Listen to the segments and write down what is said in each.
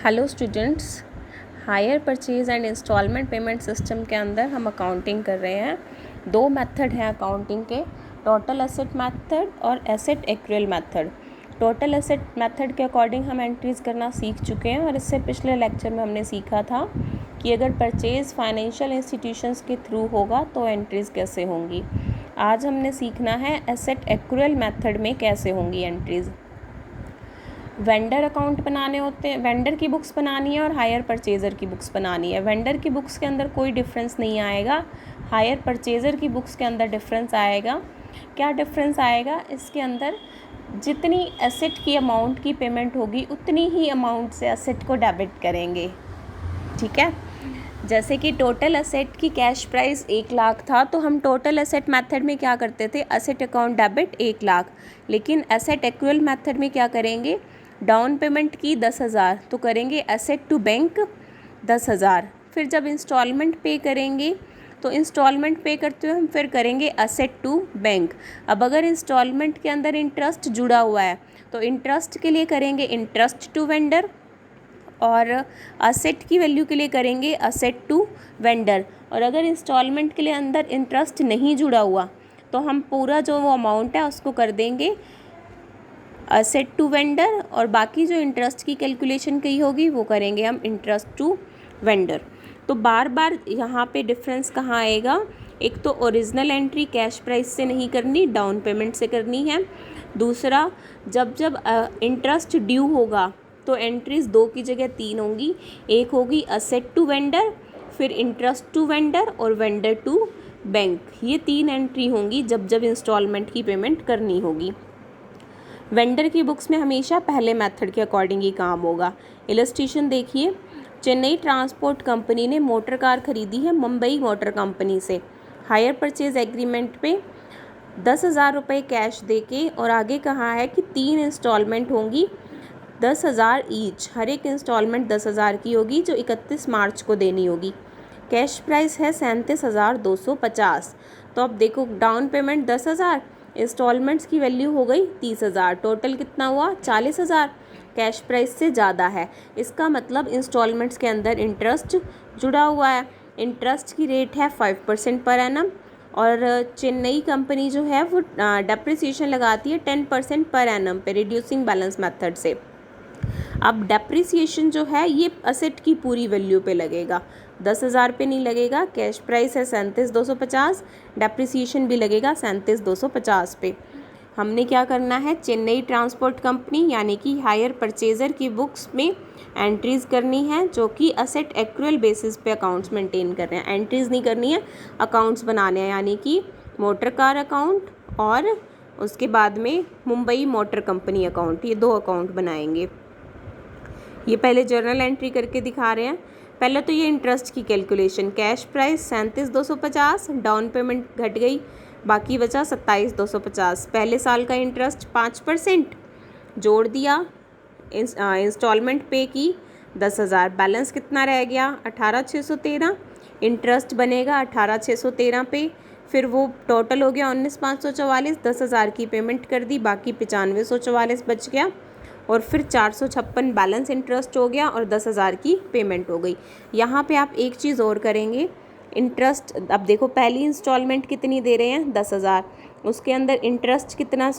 Hello students, hire purchase and instalment payment system के अंदर हम अकाउंटिंग कर रहे हैं। दो मेथड हैं अकाउंटिंग के, टोटल एसेट मेथड और asset accrual method. Total asset method के अकॉर्डिंग हम एंट्रीज करना सीख चुके हैं और इससे पिछले लेक्चर में हमने सीखा था कि अगर परचेज फाइनेंशियल इंस्टीट्यूशंस के थ्रू होगा तो एंट्रीज कैसे होंगी। आज हमने सीखना है एसेट एक्रूअल मेथड में कैसे होंगी एंट्रीज। वेंडर अकाउंट बनाने होते हैं, वेंडर की बुक्स बनानी है और हायर परचेज़र की बुक्स बनानी है। वेंडर की बुक्स के अंदर कोई डिफरेंस नहीं आएगा, हायर परचेज़र की बुक्स के अंदर डिफरेंस आएगा। क्या डिफरेंस आएगा? इसके अंदर जितनी एसेट की अमाउंट की पेमेंट होगी उतनी ही अमाउंट से एसेट को डेबिट करेंगे। ठीक है, जैसे कि टोटल एसेट की कैश प्राइस 1 लाख था तो हम टोटल एसेट मेथड में क्या करते थे, एसेट अकाउंट डेबिट 1 लाख। लेकिन एसेट एक्रूअल मेथड में क्या करेंगे, डाउन पेमेंट की 10,000 तो करेंगे एसेट टू बैंक 10,000। फिर जब इंस्टॉलमेंट पे करेंगे तो इंस्टॉलमेंट पे करते हुए हम फिर करेंगे एसेट टू बैंक। अब अगर इंस्टॉलमेंट के अंदर इंटरेस्ट जुड़ा हुआ है तो इंटरेस्ट के लिए करेंगे इंटरेस्ट टू वेंडर और असेट की वैल्यू के लिए करेंगे असेट टू वेंडर। और अगर इंस्टॉलमेंट के लिए अंदर इंटरेस्ट नहीं जुड़ा हुआ तो हम पूरा जो वो अमाउंट है उसको कर देंगे असेट टू वेंडर और बाकी जो इंटरेस्ट की कैलकुलेशन की होगी वो करेंगे हम इंटरेस्ट टू वेंडर। तो बार बार यहाँ पे डिफरेंस कहाँ आएगा, एक तो ओरिजिनल एंट्री कैश प्राइस से नहीं करनी, डाउन पेमेंट से करनी है। दूसरा, जब जब इंटरेस्ट ड्यू होगा तो एंट्रीज 2 की जगह 3 होंगी। एक होगी असेट टू वेंडर, फिर इंटरेस्ट टू वेंडर और वेंडर टू बैंक। ये 3 एंट्री होंगी जब जब इंस्टॉलमेंट की पेमेंट करनी होगी। वेंडर की बुक्स में हमेशा पहले मेथड के अकॉर्डिंग ही काम होगा। इलस्ट्रेशन देखिए, चेन्नई ट्रांसपोर्ट कंपनी ने मोटर कार खरीदी है मुंबई मोटर कंपनी से। हायर परचेज एग्रीमेंट पे 10,000 रुपये कैश देके और आगे कहा है कि 3 इंस्टॉलमेंट होंगी 10,000 ईच। हर एक इंस्टॉलमेंट 10,000 की होगी जो 31 मार्च को देनी होगी। कैश प्राइस है 37,250। तो अब देखो, डाउन पेमेंट 10,000, इंस्टॉलमेंट्स की वैल्यू हो गई 30,000, टोटल कितना हुआ 40,000। कैश प्राइस से ज़्यादा है, इसका मतलब इंस्टॉलमेंट्स के अंदर इंटरेस्ट जुड़ा हुआ है। इंटरेस्ट की रेट है 5% पर एनम और चेन्नई कंपनी जो है वो डेप्रिसिएशन लगाती है 10% पर एनम पे रिड्यूसिंग बैलेंस मेथड से। अब डेप्रिसिएशन जो है ये असेट की पूरी वैल्यू पे लगेगा, 10,000 पे नहीं लगेगा। कैश प्राइस है 37,250, डेप्रिसिएशन भी लगेगा 37,250 पे। हमने क्या करना है, चेन्नई ट्रांसपोर्ट कंपनी यानी कि हायर परचेज़र की बुक्स में एंट्रीज़ करनी है जो कि असेट एक्रूअल बेसिस पे अकाउंट्स मेंटेन कर रहे हैं। एंट्रीज़ नहीं करनी है, अकाउंट्स बनाने हैं, यानी कि मोटर कार अकाउंट और उसके बाद में मुंबई मोटर कंपनी अकाउंट, ये 2 अकाउंट बनाएंगे। ये पहले जर्नल एंट्री करके दिखा रहे हैं। पहले तो ये इंटरेस्ट की calculation, cash price 37,250, down payment घट गई, बाकी बचा 27,250। पहले साल का इंटरेस्ट 5% जोड़ दिया, इंस्टॉलमेंट पे की 10,000, बैलेंस कितना रह गया 18,613। इंटरेस्ट बनेगा 18,613 पे, फिर वो टोटल हो गया 19,544। 10,000 की पेमेंट कर दी, बाकी 95,144 बच गया और फिर 456 बैलेंस इंटरेस्ट हो गया और 10,000 की पेमेंट हो गई। यहाँ पे आप एक चीज़ और करेंगे, इंटरेस्ट अब देखो पहली इंस्टॉलमेंट कितनी दे रहे हैं 10,000, उसके अंदर इंटरेस्ट कितना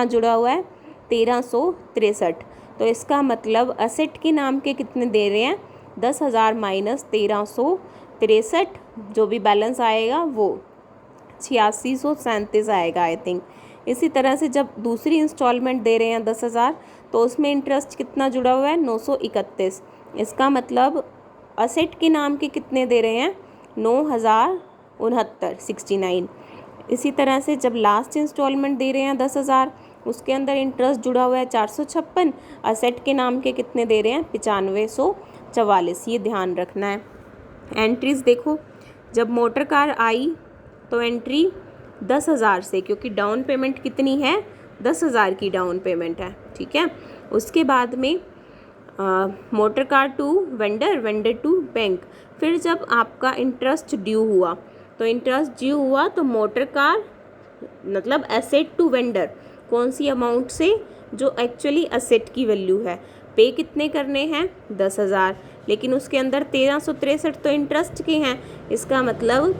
जुड़ा हुआ है 1,363। तो इसका मतलब असेट के नाम के कितने दे रहे हैं 10,000 माइनस 1,363, जो भी बैलेंस आएगा वो 8637 आएगा आई थिंक। इसी तरह से जब दूसरी इंस्टॉलमेंट दे रहे हैं 10,000 तो उसमें इंटरेस्ट कितना जुड़ा हुआ है 931। इसका मतलब असेट के नाम के कितने दे रहे हैं 9,069 69। इसी तरह से जब लास्ट इंस्टॉलमेंट दे रहे हैं 10,000, उसके अंदर इंटरेस्ट जुड़ा हुआ है 456, असेट के नाम के कितने दे रहे हैं 9544। ये ध्यान रखना है। एंट्रीज देखो, जब मोटर कार आई तो एंट्री 10,000 से, क्योंकि डाउन पेमेंट कितनी है 10,000 की डाउन पेमेंट है। ठीक है, उसके बाद में motor car to vendor, vendor to bank. फिर जब आपका इंटरेस्ट ड्यू हुआ तो मोटर कार मतलब एसेट टू वेंडर, कौन सी अमाउंट से, जो एक्चुअली एसेट की वैल्यू है पे कितने करने हैं 10,000, लेकिन उसके अंदर 1363 तो इंटरेस्ट के हैं, इसका मतलब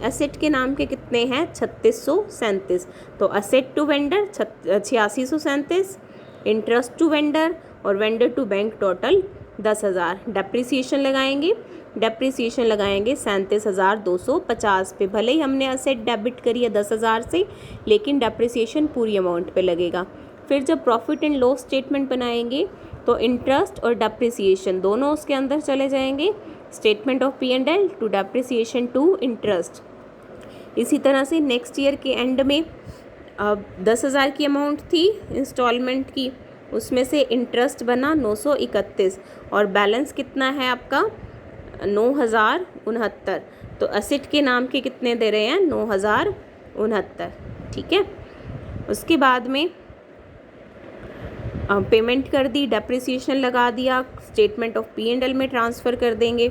एसेट के नाम के कितने हैं 3637। तो asset to vendor 8637, interest to vendor और vendor to bank total 10,000। Depreciation लगाएंगे, 37,250 पे। भले ही हमने एसेट डेबिट करी है 10,000 से, लेकिन डेप्रिसिएशन पूरी अमाउंट पे लगेगा। फिर जब प्रॉफिट एंड लॉस स्टेटमेंट बनाएंगे तो इंटरेस्ट और डेप्रिसिएशन दोनों उसके अंदर चले जाएंगे, statement of P&L to depreciation to interest. इसी तरह से नेक्स्ट ईयर के एंड में 10,000 की अमाउंट थी इंस्टॉलमेंट की, उसमें से इंटरेस्ट बना 931 और बैलेंस कितना है आपका 9,069। तो एसेट के नाम के कितने दे रहे हैं 9,069, ठीक है। उसके बाद में पेमेंट कर दी, डेप्रिसिएशन लगा दिया, स्टेटमेंट ऑफ P&L में ट्रांसफ़र कर देंगे।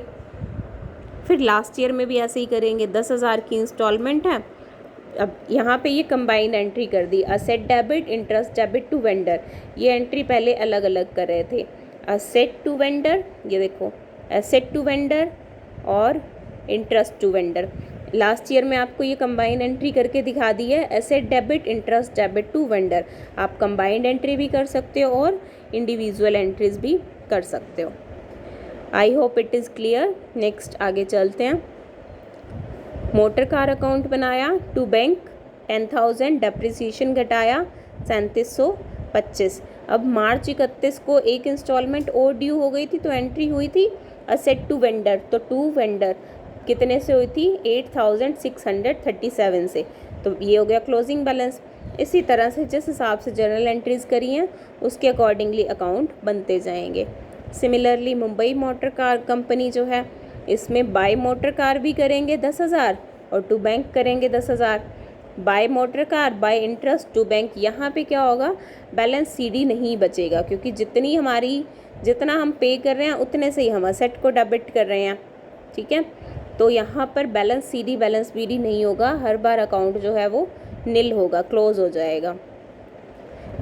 फिर लास्ट ईयर में भी ऐसे ही करेंगे, 10,000 की इंस्टॉलमेंट है। अब यहाँ पे ये कंबाइंड एंट्री कर दी, asset debit, interest debit to vendor. ये एंट्री पहले अलग अलग कर रहे थे, असेट टू वेंडर, ये देखो एसेट टू वेंडर और interest to vendor. Last year में आपको ये कंबाइंड एंट्री करके दिखा दी है, asset debit, interest debit to vendor. आप कंबाइंड एंट्री भी कर सकते हो और इंडिविजुअल एंट्रीज भी कर सकते हो। I hope it is clear. Next आगे चलते हैं। मोटर कार अकाउंट बनाया टू बैंक 10,000, डेप्रिसिएशन घटाया 3725। अब मार्च 31 को एक इंस्टॉलमेंट और ड्यू हो गई थी, तो एंट्री हुई थी असेट टू वेंडर। तो टू वेंडर कितने से हुई थी 8,637 से। तो ये हो गया क्लोजिंग बैलेंस। इसी तरह से जिस हिसाब से जर्नल एंट्रीज करी हैं उसके अकॉर्डिंगली अकाउंट बनते जाएंगे। Similarly Mumbai motor car company जो है, इसमें बाय मोटर कार भी करेंगे 10,000 और टू बैंक करेंगे 10,000। By motor car by interest to bank, यहाँ पे क्या होगा बैलेंस CD नहीं बचेगा, क्योंकि जितना हम पे कर रहे हैं उतने से ही हम असेट को डेबिट कर रहे हैं, ठीक है। तो यहाँ पर बैलेंस CD बैलेंस BD नहीं होगा, हर बार अकाउंट जो है वो निल होगा, क्लोज हो जाएगा।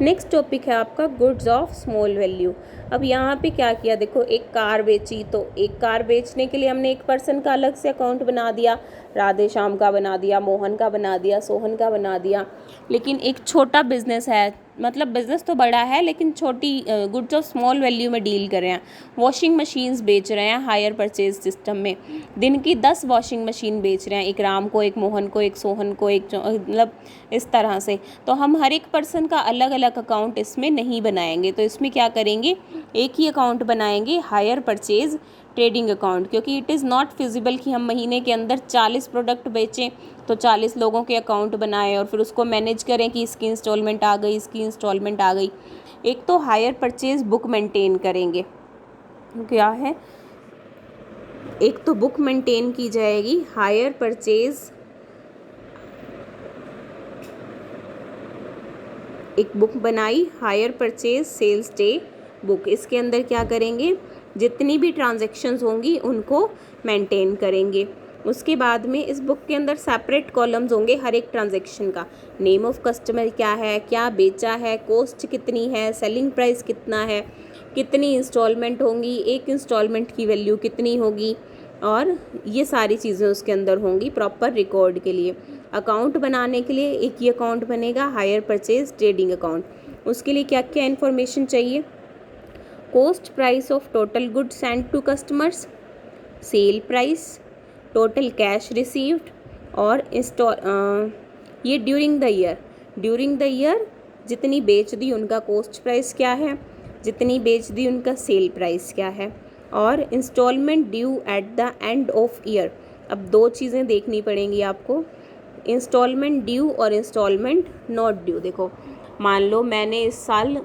नेक्स्ट टॉपिक है आपका गुड्स ऑफ स्मॉल वैल्यू। अब यहाँ पे क्या किया, देखो एक कार बेची, तो एक कार बेचने के लिए हमने एक पर्सन का अलग से अकाउंट बना दिया, राधे श्याम का बना दिया, मोहन का बना दिया, सोहन का बना दिया। लेकिन एक छोटा बिजनेस है, मतलब बिज़नेस तो बड़ा है लेकिन छोटी गुड्स ऑफ स्मॉल वैल्यू में डील कर रहे हैं। वॉशिंग मशीन्स बेच रहे हैं हायर परचेज सिस्टम में, दिन की 10 वॉशिंग मशीन बेच रहे हैं, एक राम को, एक मोहन को, एक सोहन को, एक मतलब इस तरह से। तो हम हर एक पर्सन का अलग अलग अकाउंट इसमें नहीं बनाएंगे, तो इसमें क्या करेंगे एक ही अकाउंट बनाएंगे, हायर परचेज ट्रेडिंग अकाउंट, क्योंकि इट इज़ नॉट फिजिबल कि हम महीने के अंदर 40 प्रोडक्ट बेचें, तो 40 लोगों के अकाउंट बनाएं और फिर उसको मैनेज करें कि इसकी इंस्टॉलमेंट आ गई, इसकी इंस्टॉलमेंट आ गई। एक तो हायर परचेज बुक मेंटेन करेंगे, क्या है, एक तो बुक मेंटेन की जाएगी हायर परचेज, एक बुक बनाई hire purchase sales day book. इसके अंदर क्या करेंगे, जितनी भी ट्रांजैक्शंस होंगी उनको मेंटेन करेंगे। उसके बाद में इस बुक के अंदर सेपरेट कॉलम्स होंगे हर एक ट्रांजैक्शन का, नेम ऑफ कस्टमर क्या है, क्या बेचा है, कॉस्ट कितनी है, सेलिंग प्राइस कितना है, कितनी इंस्टॉलमेंट होंगी, एक इंस्टॉलमेंट की वैल्यू कितनी होगी, और ये सारी चीज़ें उसके अंदर होंगी प्रॉपर रिकॉर्ड के लिए। अकाउंट बनाने के लिए एक ही अकाउंट बनेगा, हायर परचेज ट्रेडिंग अकाउंट। उसके लिए क्या क्या इन्फॉर्मेशन चाहिए, cost price of total goods send to customers, sale price, total cash received, और ये ड्यूरिंग द ईयर जितनी बेच दी उनका कॉस्ट प्राइस क्या है, जितनी बेच दी उनका सेल प्राइस क्या है, और instalment due at the end of year. अब दो चीज़ें देखनी पड़ेंगी आपको, इंस्टॉलमेंट ड्यू और इंस्टॉलमेंट नॉट ड्यू। देखो मान लो मैंने इस साल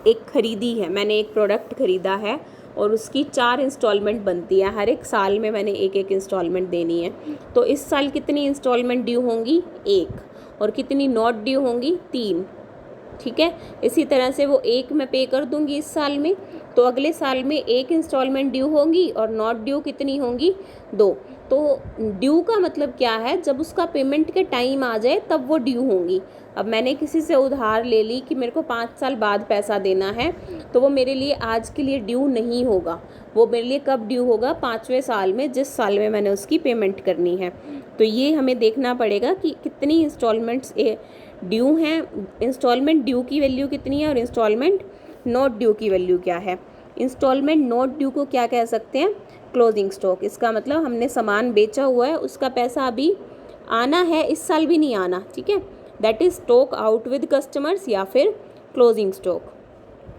मैंने एक प्रोडक्ट ख़रीदा है और उसकी 4 इंस्टॉलमेंट बनती है, हर एक साल में मैंने एक एक इंस्टॉलमेंट देनी है। तो इस साल कितनी इंस्टॉलमेंट ड्यू होंगी 1, और कितनी नॉट ड्यू होंगी 3, ठीक है। इसी तरह से वो 1 मैं पे कर दूंगी इस साल में, तो अगले साल में 1 इंस्टॉलमेंट ड्यू होंगी और नॉट ड्यू कितनी होंगी 2। तो ड्यू का मतलब क्या है, जब उसका पेमेंट के टाइम आ जाए तब वो ड्यू होंगी। अब मैंने किसी से उधार ले ली कि मेरे को 5 साल बाद पैसा देना है, तो वो मेरे लिए आज के लिए ड्यू नहीं होगा। वो मेरे लिए कब ड्यू होगा, 5वें साल में, जिस साल में मैंने उसकी पेमेंट करनी है। तो ये हमें देखना पड़ेगा कि कितनी इंस्टॉलमेंट्स ड्यू हैं, इंस्टॉलमेंट ड्यू की वैल्यू कितनी है और इंस्टॉलमेंट नॉट ड्यू की वैल्यू क्या है। इंस्टॉलमेंट नॉट ड्यू को क्या कह सकते हैं, क्लोजिंग स्टॉक। इसका मतलब हमने सामान बेचा हुआ है, उसका पैसा अभी आना है, इस साल भी नहीं आना, ठीक है, that is stock out with customers या फिर क्लोजिंग स्टॉक।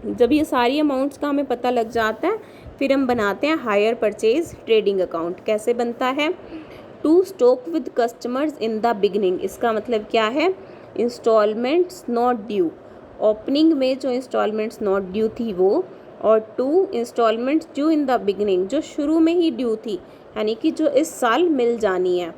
जब ये सारी अमाउंट्स का हमें पता लग जाता है, फिर हम बनाते हैं हायर परचेज ट्रेडिंग अकाउंट। कैसे बनता है, to stock with customers in the beginning. इसका मतलब क्या है, इंस्टॉलमेंट्स नॉट ड्यू, ओपनिंग में जो इंस्टॉलमेंट्स नॉट ड्यू थी वो, और to instalments due in the beginning, जो शुरू में ही ड्यू थी, यानी कि जो इस साल मिल जानी है।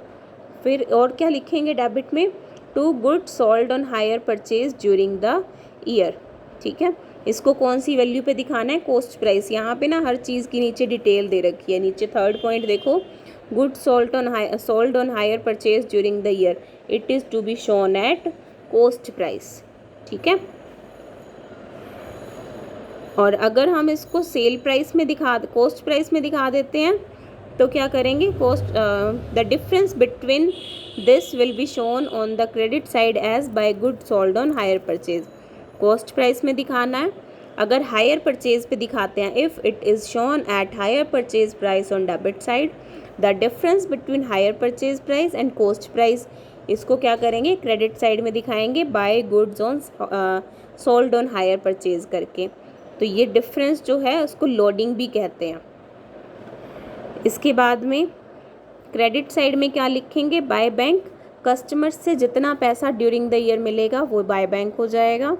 फिर और क्या लिखेंगे डेबिट में, to goods sold on hire purchase during the year, ठीक है। इसको कौन सी वैल्यू पे दिखाना है, कॉस्ट प्राइस। यहाँ पे ना हर चीज़ की नीचे डिटेल दे रखी है। नीचे थर्ड पॉइंट देखो, goods sold on hire purchase during the year, it is to be shown at cost price, ठीक है। और अगर हम इसको सेल प्राइस में कॉस्ट प्राइस में दिखा देते हैं तो क्या करेंगे, the difference between this will be shown on the credit side as by good sold on hire purchase. Cost price में दिखाना है। अगर हायर परचेज पे दिखाते हैं, if it is shown at hire purchase price on debit side, the difference between hire purchase price and cost price, इसको क्या करेंगे, क्रेडिट साइड में दिखाएंगे by goods on sold on hire purchase करके। तो ये डिफरेंस जो है उसको लोडिंग भी कहते हैं। इसके बाद में क्रेडिट साइड में क्या लिखेंगे, बाय बैंक, कस्टमर्स से जितना पैसा ड्यूरिंग द ईयर मिलेगा वो बाय बैंक हो जाएगा।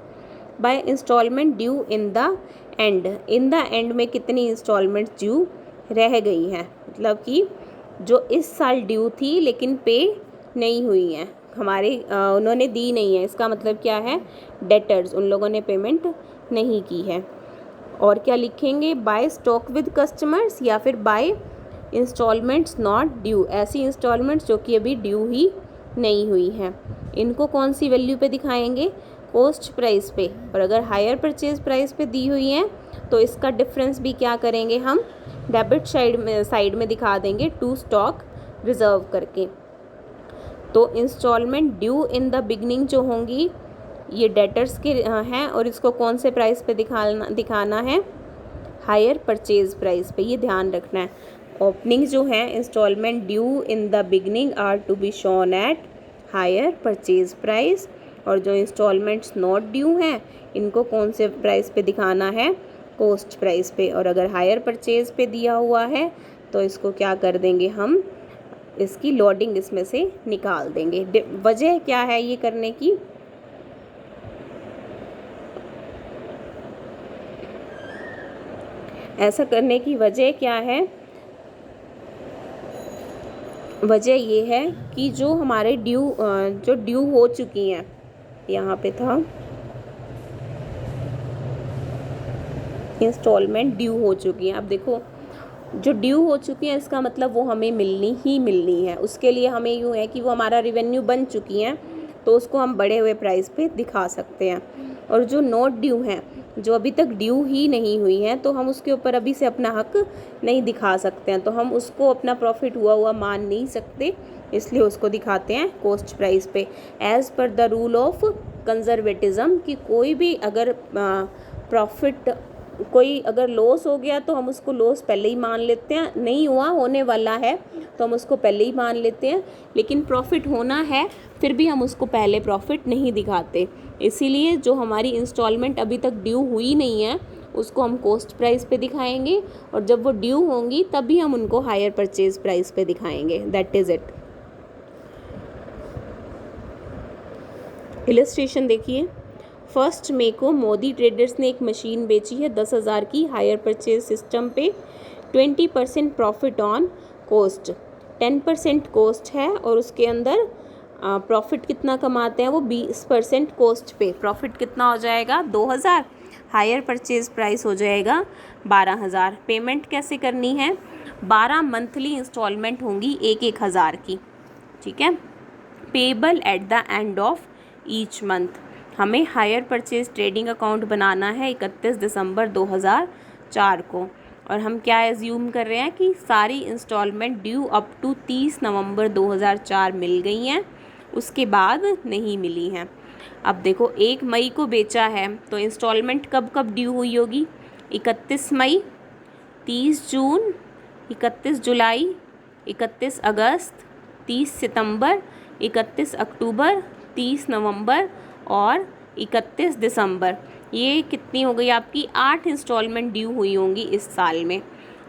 By instalment due in the end, in the end में कितनी इंस्टॉलमेंट ड्यू रह गई हैं, मतलब कि जो इस साल ड्यू थी लेकिन पे नहीं हुई हैं हमारे, उन्होंने दी नहीं है। इसका मतलब क्या है, डेटर्स, उन लोगों ने पेमेंट नहीं की है। और क्या लिखेंगे, बाय स्टॉक विद कस्टमर्स या फिर बाय इंस्टॉलमेंट्स नॉट ड्यू, ऐसी इंस्टॉलमेंट्स जो कि अभी ड्यू ही नहीं हुई हैं। इनको कौन सी वैल्यू पे दिखाएंगे, कॉस्ट प्राइस पे। और अगर हायर परचेज प्राइस पे दी हुई हैं तो इसका डिफरेंस भी क्या करेंगे हम, डेबिट साइड में दिखा देंगे टू स्टॉक रिजर्व करके। तो instalment due in the beginning जो होंगी ये डेटर्स के हैं, और इसको कौन से प्राइस पे दिखाना है, हायर परचेज प्राइस पे, ये ध्यान रखना है। ओपनिंग जो है instalment due in the beginning are to be shown at hire purchase price, और जो इंस्टॉलमेंट्स नॉट ड्यू हैं इनको कौन से प्राइस पे दिखाना है, कॉस्ट प्राइस पे। और अगर हायर परचेज पे दिया हुआ है तो इसको क्या कर देंगे हम, इसकी लोडिंग इसमें से निकाल देंगे। वजह क्या है ये करने की, ऐसा करने की वजह क्या है, वजह ये है कि जो हमारे ड्यू हो चुकी हैं, यहाँ पे था इंस्टॉलमेंट ड्यू हो चुकी हैं। अब देखो जो ड्यू हो चुकी हैं इसका मतलब वो हमें मिलनी है। उसके लिए हमें यूँ है कि वो हमारा रेवेन्यू बन चुकी हैं, तो उसको हम बढ़े हुए प्राइस पे दिखा सकते हैं। और जो नॉट ड्यू हैं, जो अभी तक ड्यू ही नहीं हुई हैं, तो हम उसके ऊपर अभी से अपना हक नहीं दिखा सकते हैं, तो हम उसको अपना प्रॉफिट हुआ मान नहीं सकते, इसलिए उसको दिखाते हैं कॉस्ट प्राइस पे। As per the rule of conservatism, कि कोई भी अगर कोई अगर लॉस हो गया तो हम उसको लॉस पहले ही मान लेते हैं, नहीं हुआ, होने वाला है तो हम उसको पहले ही मान लेते हैं। लेकिन प्रॉफिट होना है फिर भी हम उसको पहले प्रॉफिट नहीं दिखाते। इसीलिए जो हमारी इंस्टॉलमेंट अभी तक ड्यू हुई नहीं है उसको हम कॉस्ट प्राइस पे दिखाएंगे, और जब वो ड्यू होंगी तभी हम उनको हायर परचेज प्राइस पे दिखाएंगे। That is it. इलस्ट्रेशन देखिए, 1 मई को मोदी ट्रेडर्स ने एक मशीन बेची है 10,000 की हायर परचेज सिस्टम पे, 20% प्रॉफिट ऑन कॉस्ट, 10% कॉस्ट है, और उसके अंदर प्रॉफिट कितना कमाते हैं वो 20% कॉस्ट पे। प्रॉफिट कितना हो जाएगा, 2,000, हायर परचेज प्राइस हो जाएगा 12,000। पेमेंट कैसे करनी है, 12 मंथली इंस्टॉलमेंट होंगी 1,000 की, ठीक है। Payable eight the end of each month. हमें हायर परचेज ट्रेडिंग अकाउंट बनाना है 31 दिसंबर 2004 को, और हम क्या एज्यूम कर रहे हैं कि सारी इंस्टॉलमेंट ड्यू अप टू 30 नवंबर 2004 मिल गई हैं, उसके बाद नहीं मिली हैं। अब देखो 1 मई को बेचा है तो इंस्टॉलमेंट कब कब ड्यू हुई होगी? 31 मई, 30 जून, 31 जुलाई, 31 अगस्त, 30 सितंबर, 31 अक्टूबर, 30 नवंबर और 31 दिसंबर। ये कितनी हो गई आपकी? 8 इंस्टॉलमेंट ड्यू हुई होंगी इस साल में,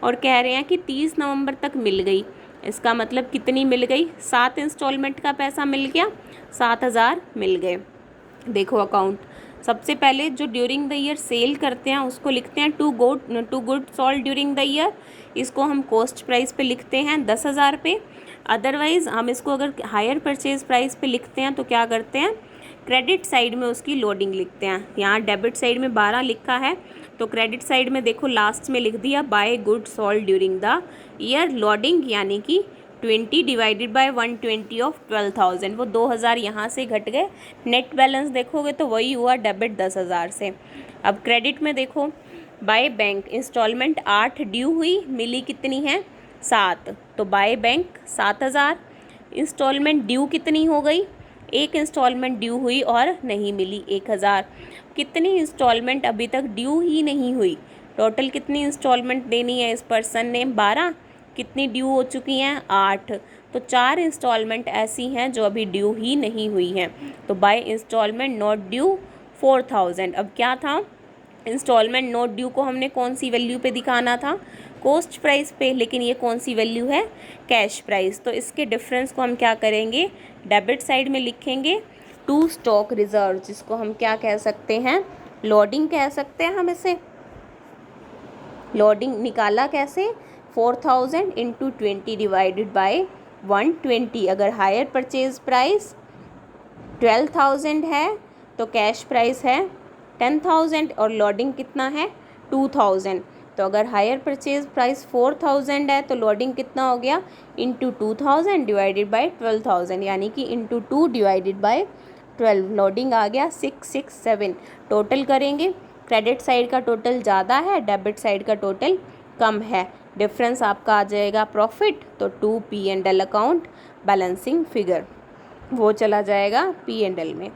और कह रहे हैं कि 30 नवंबर तक मिल गई। इसका मतलब कितनी मिल गई? 7 इंस्टॉलमेंट का पैसा मिल गया, 7,000 मिल गए। देखो अकाउंट, सबसे पहले जो ड्यूरिंग द ईयर सेल करते हैं उसको लिखते हैं to good sold during the year. इसको हम कॉस्ट प्राइस पे लिखते हैं 10,000 पे। अदरवाइज़ हम इसको अगर हायर परचेज प्राइस पे लिखते हैं तो क्या करते हैं? क्रेडिट साइड में उसकी लोडिंग लिखते हैं। यहाँ डेबिट साइड में 12 लिखा है तो क्रेडिट साइड में देखो लास्ट में लिख दिया by good sold during the year loading, यानी कि 20 डिवाइडेड बाय 120 ऑफ 12,000। वो 2,000 यहाँ से घट गए। नेट बैलेंस देखोगे तो वही हुआ डेबिट 10,000 से। अब क्रेडिट में देखो बाय बैंक इंस्टॉलमेंट 8 ड्यू हुई, मिली कितनी है? 7, तो बाय बैंक 7,000। इंस्टॉलमेंट ड्यू कितनी हो गई? 1 इंस्टॉलमेंट ड्यू हुई और नहीं मिली 1,000। कितनी इंस्टॉलमेंट अभी तक ड्यू ही नहीं हुई? टोटल कितनी इंस्टॉलमेंट देनी है इस पर्सन ने? 12। कितनी ड्यू हो चुकी हैं? 8। तो 4 इंस्टॉलमेंट ऐसी हैं जो अभी ड्यू ही नहीं हुई हैं। तो बाय इंस्टॉलमेंट नॉट ड्यू 4,000। अब क्या था? इंस्टॉलमेंट नोट ड्यू को हमने कौन सी वैल्यू पे दिखाना था? कॉस्ट प्राइस पे, लेकिन ये कौन सी वैल्यू है? Cash price. तो इसके डिफरेंस को हम क्या करेंगे? डेबिट साइड में लिखेंगे टू स्टॉक रिजर्व, जिसको हम क्या कह सकते हैं? लोडिंग कह सकते हैं हम इसे। लोडिंग निकाला कैसे? 4,000 इंटू 20 डिवाइडेड बाय 120। अगर हायर परचेज प्राइस 12,000 है तो कैश प्राइस है 10,000 और लोडिंग कितना है? 2,000। तो अगर हायर परचेज प्राइस 4,000 है तो लोडिंग कितना हो गया? इंटू 2,000 डिवाइडेड बाय 12,000, यानी कि इंटू 2 डिवाइडेड बाय 12। लोडिंग आ गया 667। टोटल करेंगे, क्रेडिट साइड का टोटल ज़्यादा है, डेबिट साइड का टोटल कम है। डिफरेंस आपका आ जाएगा प्रॉफिट, तो 2 P&L अकाउंट बैलेंसिंग फिगर, वो चला जाएगा P&L में।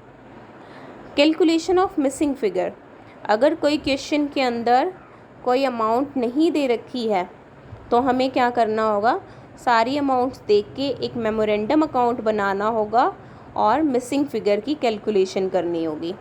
Calculation of missing figure. अगर कोई क्वेश्चन के अंदर कोई अमाउंट नहीं दे रखी है तो हमें क्या करना होगा? सारी अमाउंट्स देख के एक मेमोरेंडम अकाउंट बनाना होगा और मिसिंग फिगर की कैलकुलेशन करनी होगी।